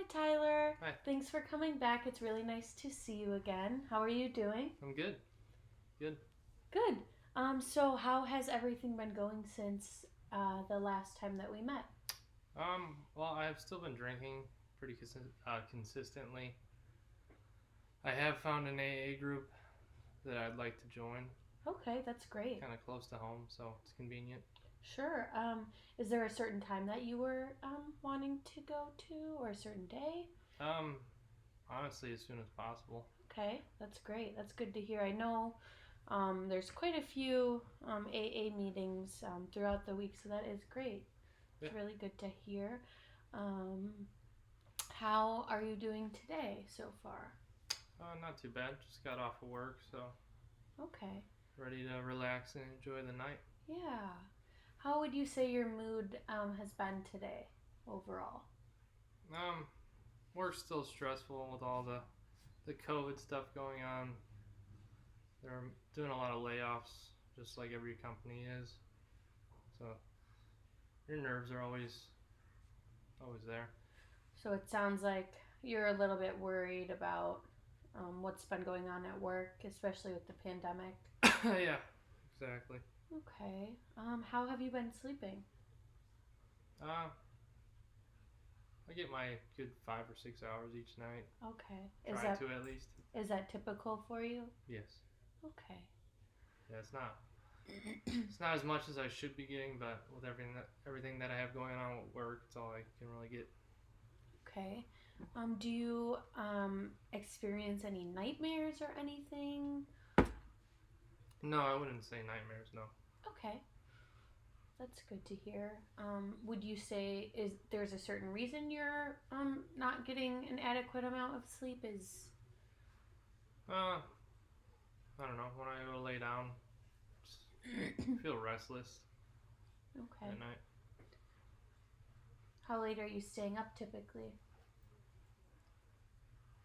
Hi, Tyler. Hi, Thanks for coming back. It's really nice to see you again. How are you doing? I'm good. Good. Good. So how has everything been going since the last time that we met? Well, I have still been drinking pretty consistently. I have found an AA group that I'd like to join, Okay, that's great. kind of close to home, so it's convenient. Sure. Is there a certain time that you were wanting to go to, or a certain day? Um, Honestly, as soon as possible. Okay, that's great. That's good to hear. I know there's quite a few AA meetings throughout the week, so that is great. Yeah. It's really good to hear. Um, how are you doing today so far? Not too bad. Just got off of work, so Okay, ready to relax and enjoy the night. yeah. How would you say your mood has been today overall? Um, Work's still stressful with all the COVID stuff going on. They're doing a lot of layoffs, just like every company is. So your nerves are always there. So it sounds like you're a little bit worried about what's been going on at work, especially with the pandemic. Yeah, exactly. Okay. How have you been sleeping? Uh, I get my good 5 or 6 hours each night. Okay. Try to at least. Is that typical for you? Yes. Okay. Yeah, it's not as much as I should be getting, but with everything that I have going on with work, it's all I can really get. Okay. Do you experience any nightmares or anything? No, I wouldn't say nightmares. No. Okay, that's good to hear. Would you say is there's a certain reason you're not getting an adequate amount of sleep? Is Uh, I don't know. When I go lay down, just feel restless okay. at night. How late are you staying up typically?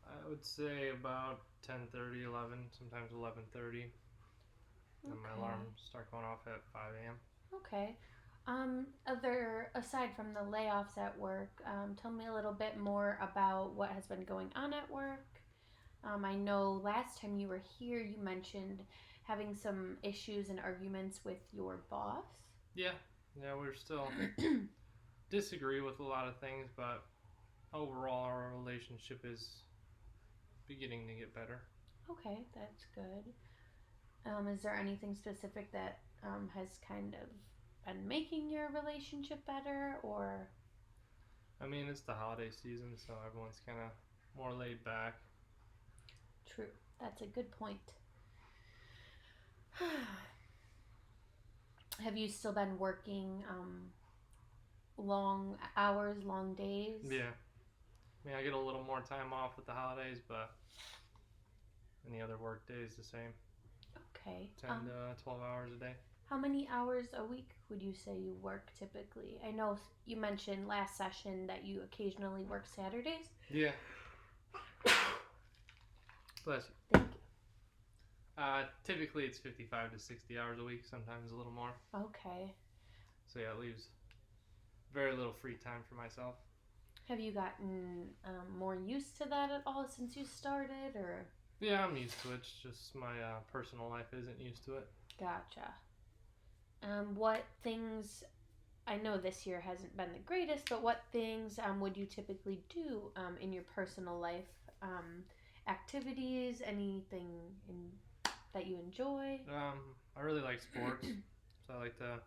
I would say about 10:30, 11, sometimes 11:30, and my Okay. alarms start going off at 5 a.m. Okay. Other aside from the layoffs at work, tell me a little bit more about what has been going on at work. I know last time you were here, you mentioned having some issues and arguments with your boss. Yeah, yeah, we're still disagree with a lot of things, but overall our relationship is beginning to get better. Okay, that's good. Is there anything specific that has kind of been making your relationship better, or I mean, it's the holiday season, so everyone's kind of more laid back. true? That's a good point. Have you still been working long hours, long days? Yeah, I mean, I get a little more time off with the holidays, but any other work day is the same, Okay. 10 to 12 hours a day. How many hours a week would you say you work typically? I know you mentioned last session that you occasionally work Saturdays. Yeah, bless you. Thank Typically it's 55 to 60 hours a week, sometimes a little more. you. Okay. So yeah, it leaves very little free time for myself. Have you gotten more used to that at all since you started, or? Yeah, I'm used to it. It's just my personal life isn't used to it. Gotcha. What things? I know this year hasn't been the greatest, but what things would you typically do in your personal life? Activities, anything in, that you enjoy? I really like sports, so I like to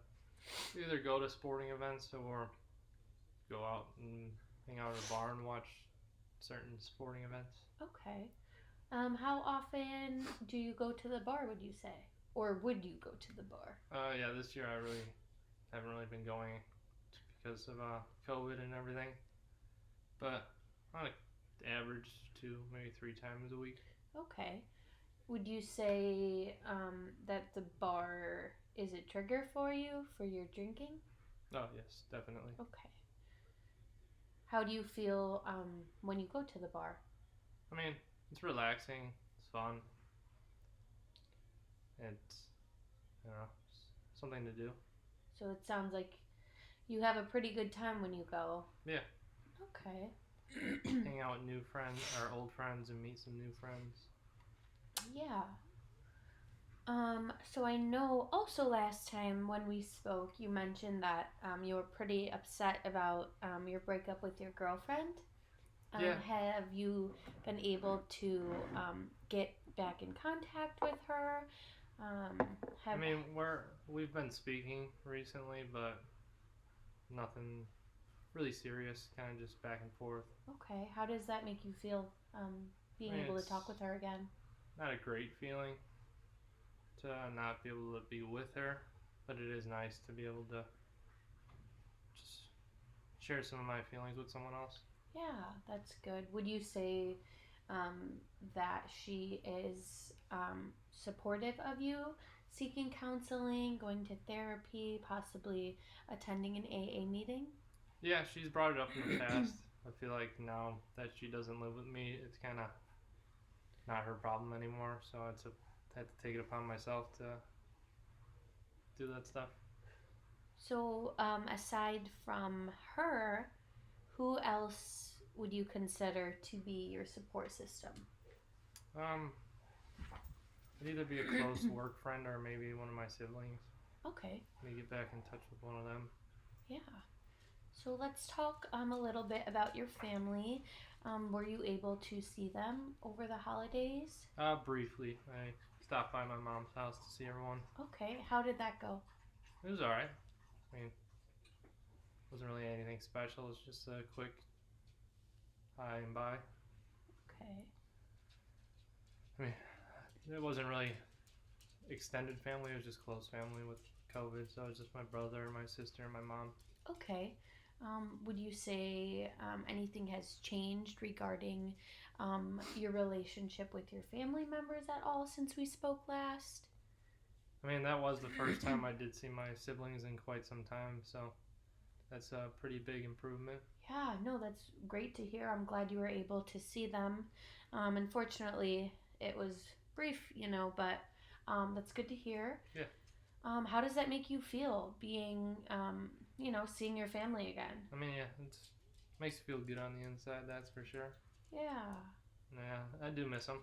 either go to sporting events or go out and hang out at a bar and watch certain sporting events. Okay. How often do you go to the bar, would you say? Or would you go to the bar? Yeah, this year I really haven't really been going because of COVID and everything, but on an average 2, maybe 3 times a week. Okay. Would you say that the bar is a trigger for you for your drinking? Oh yes, definitely. Okay. How do you feel when you go to the bar? I mean, it's relaxing, it's fun, it's something to do. So it sounds like you have a pretty good time when you go. Yeah. Okay. hang out with new friends or old friends and meet some new friends. Yeah. So I know also last time when we spoke, you mentioned that you were pretty upset about your breakup with your girlfriend. Yeah, Have you been able to get back in contact with her? Um, I have mean we've been speaking recently, but nothing really serious. Kind of just back and forth. Okay. How does that make you feel? I Being mean able to it's talk with her again. not a great feeling to not be able to be with her, but it is nice to be able to just share some of my feelings with someone else. Yeah, that's good. Would you say um, that she is supportive of you seeking counseling, going to therapy, possibly attending an AA meeting? Yeah, she's brought it up in the past. I feel like now that she doesn't live with me, it's kind of not her problem anymore. So I had to take it upon myself to do that stuff. So, aside from her, who else would you consider to be your support system? Um, It'd either be a close work friend or maybe one of my siblings. Okay, Let me get back in touch with one of them. yeah. So let's talk a little bit about your family. Were you able to see them over the holidays? Briefly, I stopped by my mom's house to see everyone. Okay, how did that go? It was alright. I mean, it wasn't really anything special. It was just a quick hi and bye. Okay. I mean, it wasn't really extended family. It was just close family with COVID. So it was just my brother, my sister, and my mom. Okay. Would you say anything has changed regarding your relationship with your family members at all since we spoke last? I mean, that was the first time I did see my siblings in quite some time. So that's a pretty big improvement. Yeah, no, that's great to hear. I'm glad you were able to see them. Unfortunately, it was brief, but that's good to hear. Yeah. How does that make you feel being, seeing your family again? I mean, yeah, it makes you feel good on the inside. That's for sure. Yeah, Yeah, I do miss them.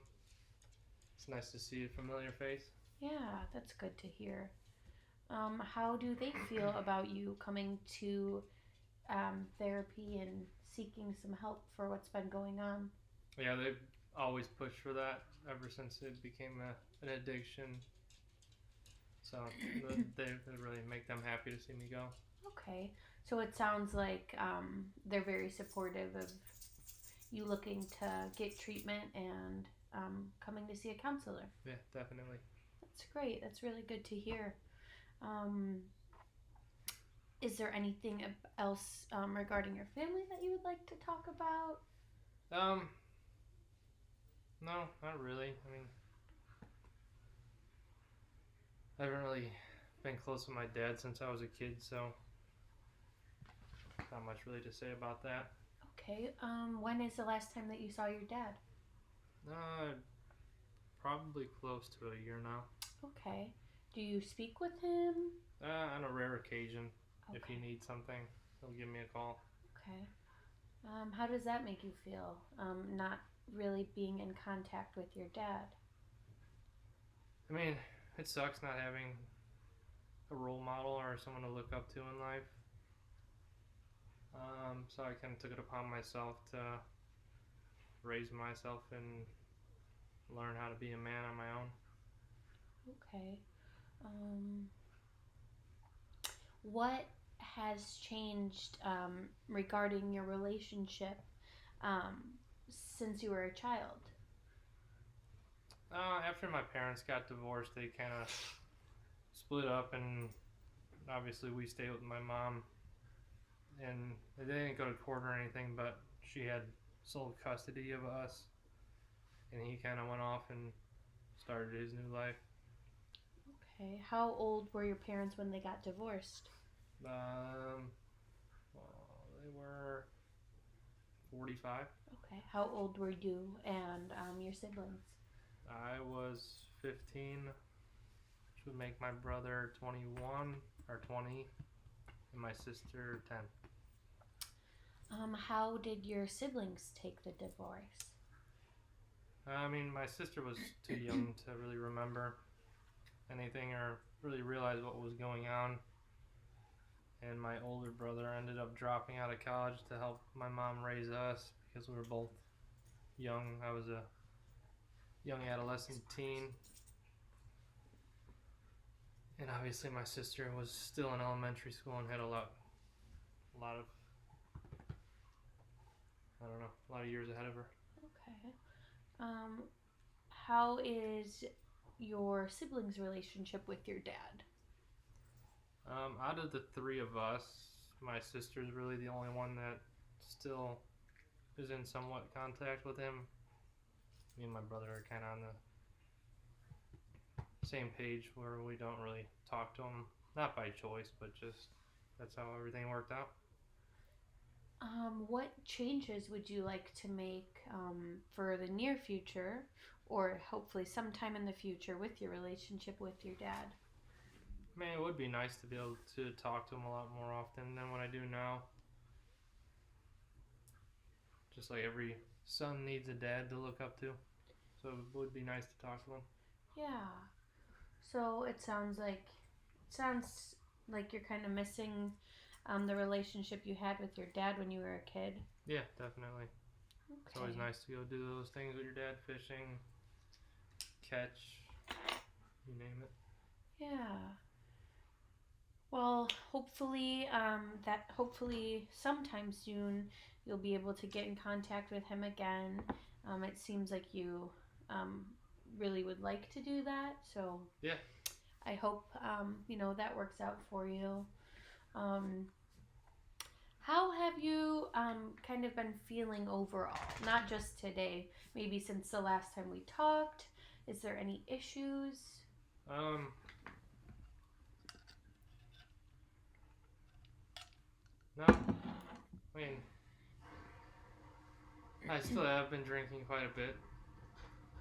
It's nice to see a familiar face. yeah, that's good to hear. How do they feel about you coming to therapy and seeking some help for what's been going on? Yeah, they've always pushed for that ever since it became an addiction. So they really make them happy to see me go. Okay, so it sounds like they're very supportive of you looking to get treatment and coming to see a counselor. Yeah, definitely. That's great. That's really good to hear. Um, is there anything else regarding your family that you would like to talk about? Um, no, not really. I mean, I haven't really been close with my dad since I was a kid, so not much really to say about that. Okay. When is the last time that you saw your dad? Uh, Probably close to a year now. Okay. Do you speak with him? On a rare occasion, if he Okay. needs something, he'll give me a call. Okay. How does that make you feel? Not really being in contact with your dad. I mean, it sucks not having a role model or someone to look up to in life. So I kind of took it upon myself to raise myself and learn how to be a man on my own. Okay. Um, what has changed regarding your relationship um, since you were a child? After my parents got divorced, they kind of split up, and obviously we stayed with my mom. And they didn't go to court or anything, but she had sole custody of us, and he kind of went off and started his new life. Okay. How old were your parents when they got divorced? They were 45. Okay. How old were you and your siblings? I was 15, which would make my brother 21 or 20, and my sister 10. How did your siblings take the divorce? I mean, my sister was too young to really remember anything or really realize what was going on. And my older brother ended up dropping out of college to help my mom raise us because we were both young. I was a young adolescent teen. And obviously my sister was still in elementary school and had a lot of, I don't know, a lot of years ahead of her. Okay. Um, how is your siblings' relationship with your dad? Out of the three of us, my sister's really the only one that still is in somewhat contact with him. Me and my brother are kind of on the same page where we don't really talk to him, not by choice, but just that's how everything worked out. What changes would you like to make for the near future, or hopefully sometime in the future, with your relationship with your dad? Man, it would be nice to be able to talk to him a lot more often than what I do now. Just like every son needs a dad to look up to, so it would be nice to talk to him. Yeah. So it sounds like you're kind of missing the relationship you had with your dad when you were a kid. Yeah, definitely. Okay. It's always nice to go do those things with your dad, fishing, catch, you name it. Yeah. Well, hopefully sometime soon you'll be able to get in contact with him again. It seems like you really would like to do that, so Yeah. I hope that works out for you. Um, how have you kind of been feeling overall? Not just today, maybe since the last time we talked. Is there any issues? Um, no. I mean, I still have been drinking quite a bit,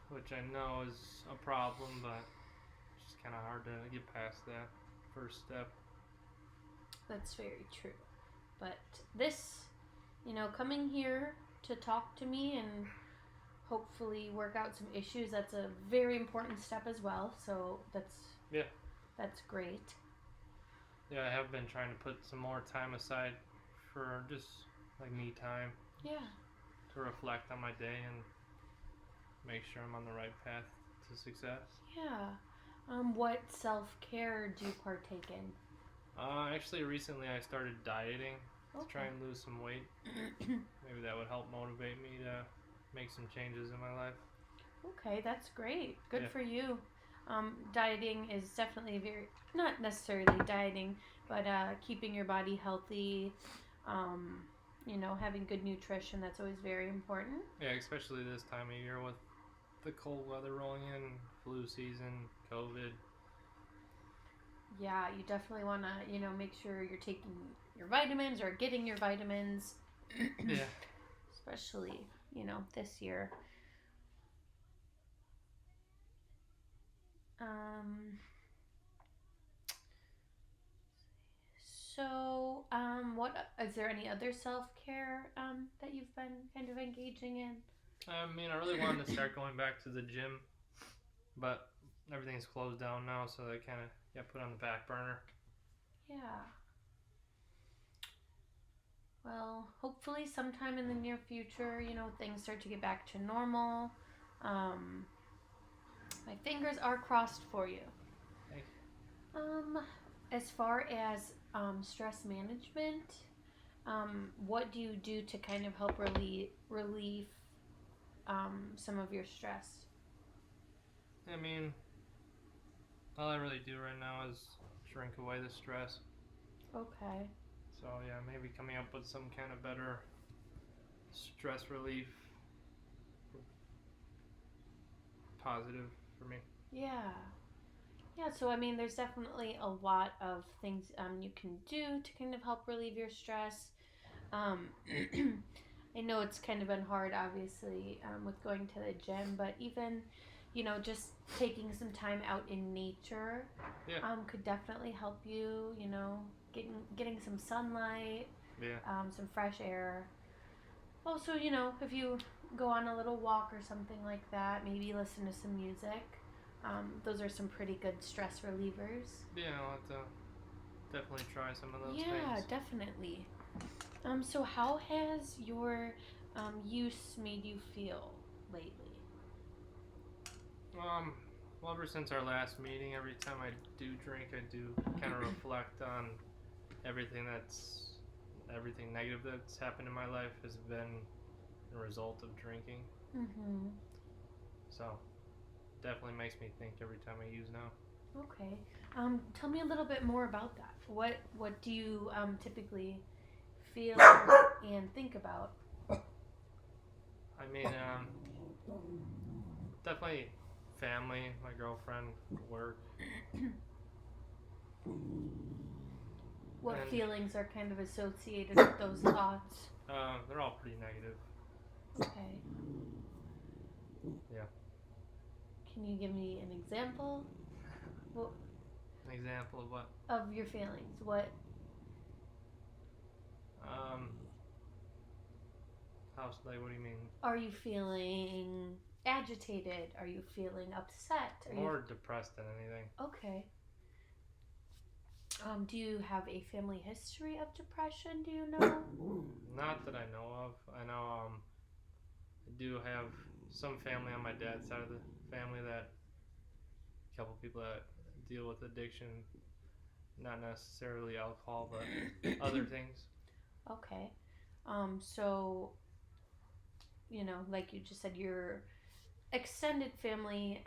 which I know is a problem, but it's just kind of hard to get past that first step. That's very true. But this, coming here to talk to me and hopefully work out some issues, that's a very important step as well. So Yeah. that's great. Yeah, I have been trying to put some more time aside for just like me time Yeah. to reflect on my day and make sure I'm on the right path to success. Yeah. What self-care do you partake in? Actually, recently I started dieting to try Okay. and lose some weight. Maybe that would help motivate me to make some changes in my life. Okay, that's great. Good Yeah. for you. Dieting is definitely not necessarily dieting, but keeping your body healthy, having good nutrition, that's always very important. Yeah, especially this time of year with the cold weather rolling in, flu season, COVID. Yeah, you definitely want to, make sure you're taking your vitamins or getting your vitamins, Yeah. especially, this year. Um, what is there any other self care that you've been kind of engaging in? I mean, I really wanted to start going back to the gym, but everything's closed down now, so that kind of got put on the back burner. Yeah. Well, hopefully sometime in the near future, things start to get back to normal. Um, my fingers are crossed for you. Thanks. As far as stress management, what do you do to kind of help relieve some of your stress? I mean, all I really do right now is shrink away the stress. Okay. So yeah, maybe coming up with some kind of better stress relief, positive for me. Yeah. Yeah, so I mean, there's definitely a lot of things you can do to kind of help relieve your stress. Um, I know it's kind of been hard, obviously, with going to the gym, but even, just taking some time out in nature Yeah. could definitely help you, getting some sunlight, Yeah. some fresh air. Also, if you go on a little walk or something like that, maybe listen to some music. Those are some pretty good stress relievers. Yeah, I'll have to definitely try some of those Yeah, things. definitely. So how has your use made you feel lately? Um, well, ever since our last meeting, every time I do drink, I do kind of reflect on everything that's everything negative that's happened in my life has been a result of drinking. Mm-hmm. So definitely makes me think every time I use now. Okay. Tell me a little bit more about that. What do you typically feel and think about? I mean, definitely family, my girlfriend, work, What and feelings are kind of associated with those thoughts? they're all pretty negative. Okay. Yeah. Can you give me an example? What An example of what? of your feelings? What Um, like, what do you mean? are you feeling? Agitated? Are you feeling upset? Are you More depressed than anything. okay? Do you have a family history of depression? Do you know? Not that I know of. I know I do have some family on my dad's side of the family that a couple people that deal with addiction, not necessarily alcohol, but other things. Okay. So like you just said, your extended family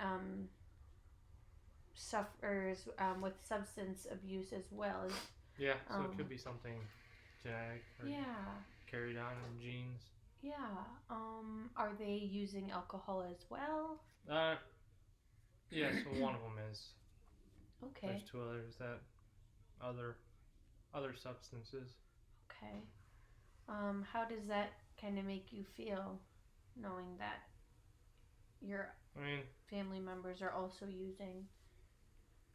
suffers with substance abuse as well. Yeah, so it Um, could be something genetic or yeah, carried on in genes. yeah. Are they using alcohol as well? Uh, yeah, so one of them is. There's Okay, two others that other other substances. okay. How does that kind of make you feel, knowing that your I mean, family members are also using?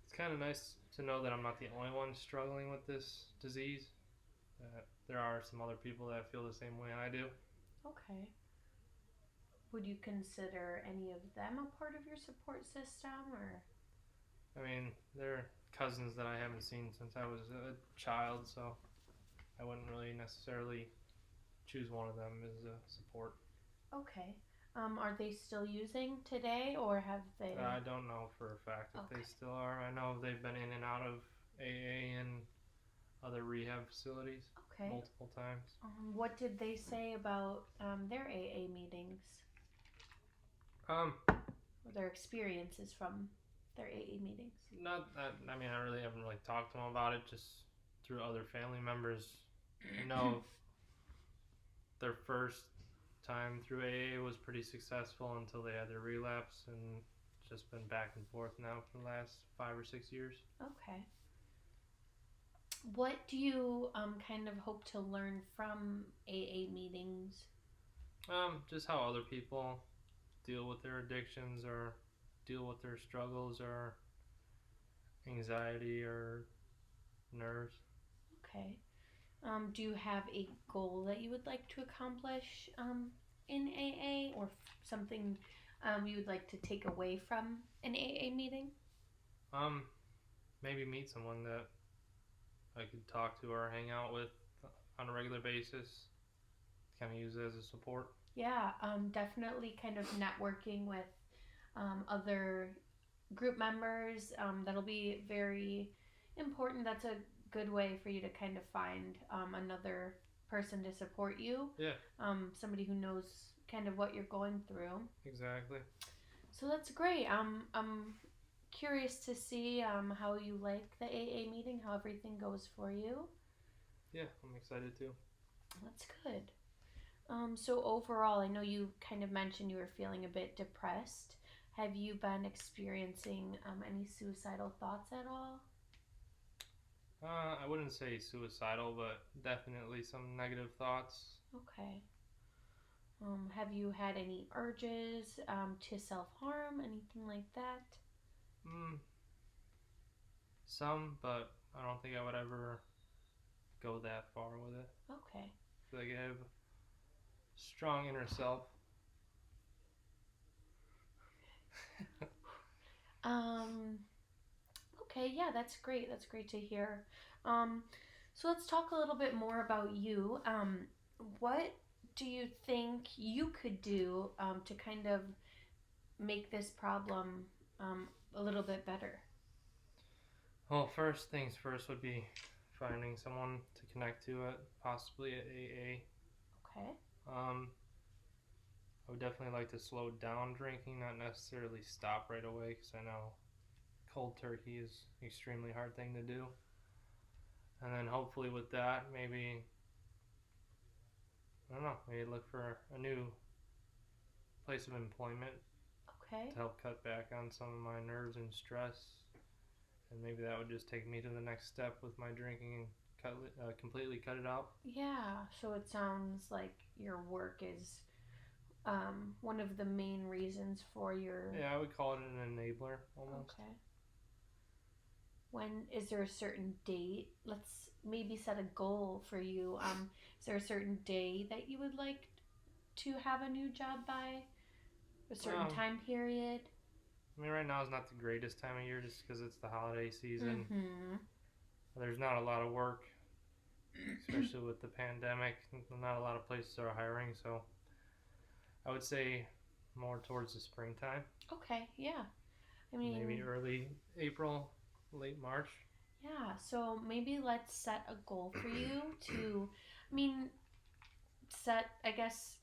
it's kind of nice to know that I'm not the only one struggling with this disease. That there are some other people that feel the same way I do. Okay. Would you consider any of them a part of your support system, or? I mean, they're cousins that I haven't seen since I was a child, so I wouldn't really necessarily choose one of them as a support. Okay. Are they still using today, or have they? I don't know for a fact if they Okay. still are. I know they've been in and out of AA and other rehab facilities Okay. multiple times. What did they say about their AA meetings, Um, or their experiences from their AA meetings? not that. I mean, I really haven't really talked to them about it. Just through other family members. I know their first time through AA was pretty successful until they had their relapse, and it's just been back and forth now for the last 5 or 6 years. Okay. What do you kind of hope to learn from AA meetings? Just how other people deal with their addictions or deal with their struggles or anxiety or nerves. Okay. Do you have a goal that you would like to accomplish in AA, or something you would like to take away from an AA meeting? Um, Maybe meet someone that I could talk to or hang out with on a regular basis. Kind of use it as a support. Yeah, definitely kind of networking with other group members. That'll be very important. That's a good way for you to kind of find another person to support you, Yeah, somebody who knows kind of what you're going through. exactly. So that's great. I'm curious to see how you like the AA meeting, how everything goes for you. Yeah, I'm excited too. That's good. So overall, I know you kind of mentioned you were feeling a bit depressed. Have you been experiencing any suicidal thoughts at all? I wouldn't say suicidal, but definitely some negative thoughts. Okay. Have you had any urges to self harm, anything like that? Mm, some, but I don't think I would ever go that far with it. Okay. I feel like I have strong inner self. Um, okay, yeah, that's great. That's great to hear. Um, so let's talk a little bit more about you. What do you think you could do to kind of make this problem a little bit better? Well, first things first would be finding someone to connect to it, possibly at AA. Okay. Um, I would definitely like to slow down drinking, not necessarily stop right away, because I know cold turkey is an extremely hard thing to do. And then hopefully with that, maybe, I don't know, maybe look for a new place of employment Okay. to help cut back on some of my nerves and stress. And maybe that would just take me to the next step with my drinking and completely cut it out. Yeah. So it sounds like your work is one of the main reasons for your. Yeah, I would call it an enabler almost. Okay. When is there a certain date? Let's maybe set a goal for you. Is there a certain day that you would like to have a new job by? A certain Um, time period? I mean, right now is not the greatest time of year just because it's the holiday season. Mm-hmm. There's not a lot of work, especially with the pandemic. Not a lot of places are hiring, so I would say more towards the springtime. Okay, yeah. I mean, Maybe early April, late March. yeah, so maybe let's set a goal for you to, I mean, I guess,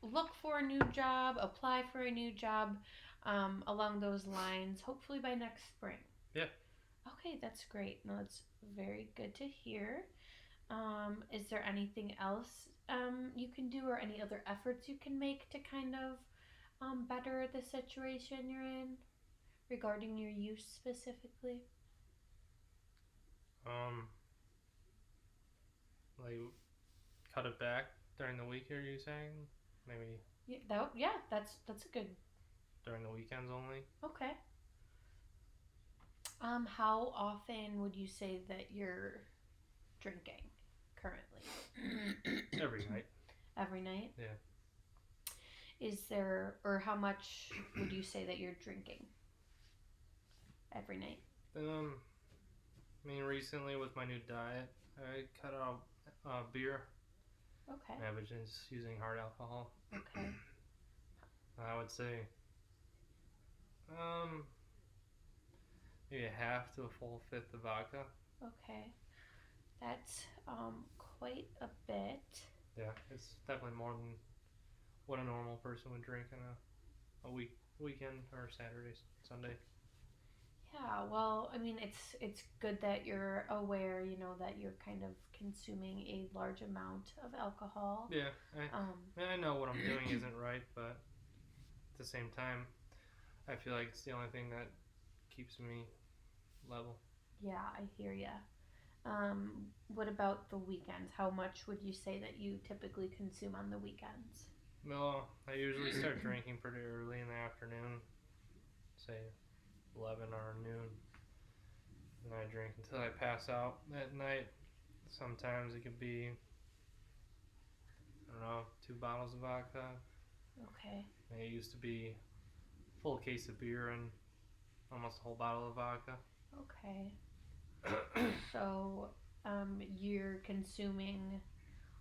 look for a new job, apply for a new job along those lines, hopefully by next spring. Yeah. Okay, that's great. No, that's very good to hear. Is there anything else you can do or any other efforts you can make to kind of better the situation you're in regarding your use specifically? Um, like cut it back during the week. Are you saying maybe Yeah, that's a good. during the weekends only? Okay. How often would you say that you're drinking currently? Every night. Every night? Yeah. Is there, or how much would you say that you're drinking every night? I mean, recently with my new diet, I cut out beer. Okay. I was just using hard alcohol. Okay. I would say, um, maybe a half to a full fifth of vodka. Okay. That's quite a bit. Yeah, it's definitely more than what a normal person would drink in a weekend or Saturday, Sunday. Yeah, well, I mean, it's good that you're aware, that you're kind of consuming a large amount of alcohol. Yeah, Um, I know what I'm doing isn't right, but at the same time, I feel like it's the only thing that keeps me level. yeah, I hear ya. What about the weekends? How much would you say that you typically consume on the weekends? Well, I usually start drinking pretty early in the afternoon, say 11 or noon, and I drink until I pass out at night. Sometimes it could be, I don't know, 2 bottles of vodka. Okay. It used to be a full case of beer and almost a whole bottle of vodka. Okay. So, you're consuming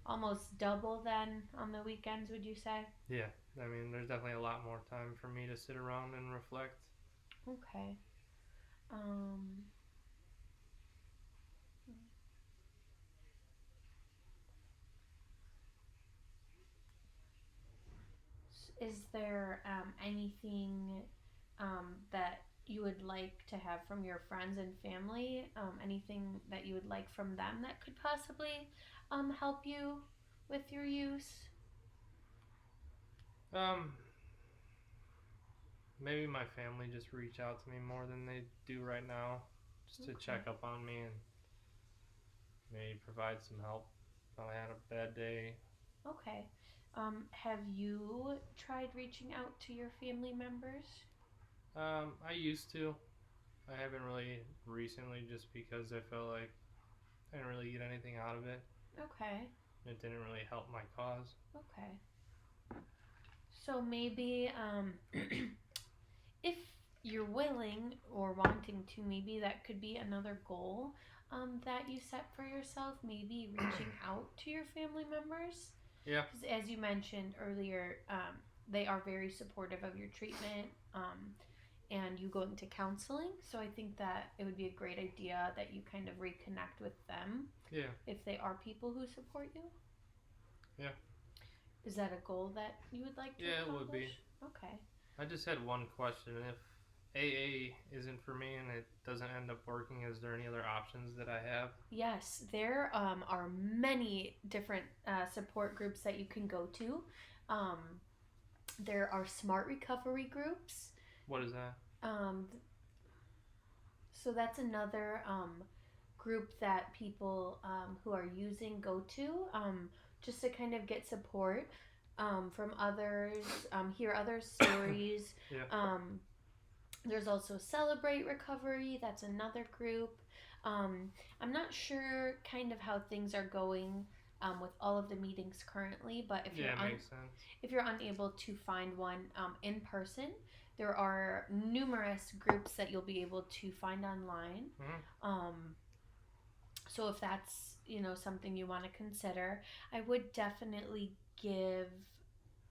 almost double then on the weekends, would you say? Yeah, I mean, there's definitely a lot more time for me to sit around and reflect. Okay. Um, is there anything that you would like to have from your friends and family? Anything that you would like from them that could possibly help you with your use? Um, Maybe my family just reach out to me more than they do right now, just to Okay. check up on me and maybe provide some help if I had a bad day. Okay. Have you tried reaching out to your family members? I used to. I haven't really recently just because I felt like I didn't really get anything out of it. Okay. it didn't really help my cause. Okay. So maybe if you're willing or wanting to, maybe that could be another goal that you set for yourself. Maybe reaching out to your family members. Yeah. Because as you mentioned earlier, they are very supportive of your treatment and you going to counseling. So I think that it would be a great idea that you kind of reconnect with them Yeah. if they are people who support you. Yeah. Is that a goal that you would like to Yeah, accomplish? it would be. Okay. I just had one question. If AA isn't for me and it doesn't end up working, is there any other options that I have? Yes, there are many different support groups that you can go to. Um, there are smart recovery groups. What is that? Um, so that's another group that people who are using go to just to kind of get support from others, hear other stories. Yeah. There's also Celebrate Recovery, that's another group. I'm not sure kind of how things are going with all of the meetings currently, but if Yeah, it makes sense. if you're unable to find one in person, there are numerous groups that you'll be able to find online. So if that's something you want to consider, I would definitely give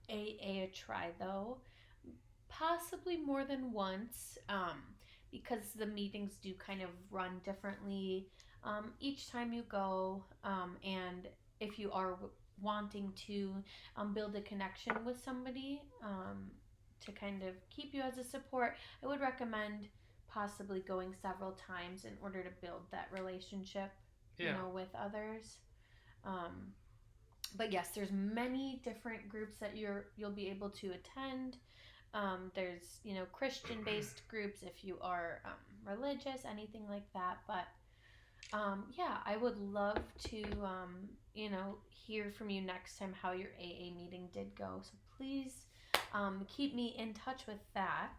AA a try though, possibly more than once, because the meetings do kind of run differently each time you go, and if you are wanting to build a connection with somebody to kind of keep you as a support, I would recommend possibly going several times in order to build that relationship, Yeah. with others. Um, but yes, there's many different groups that you'll be able to attend. There's Christian based groups if you are religious, anything like that. But yeah, I would love to hear from you next time how your AA meeting did go. So please keep me in touch with that.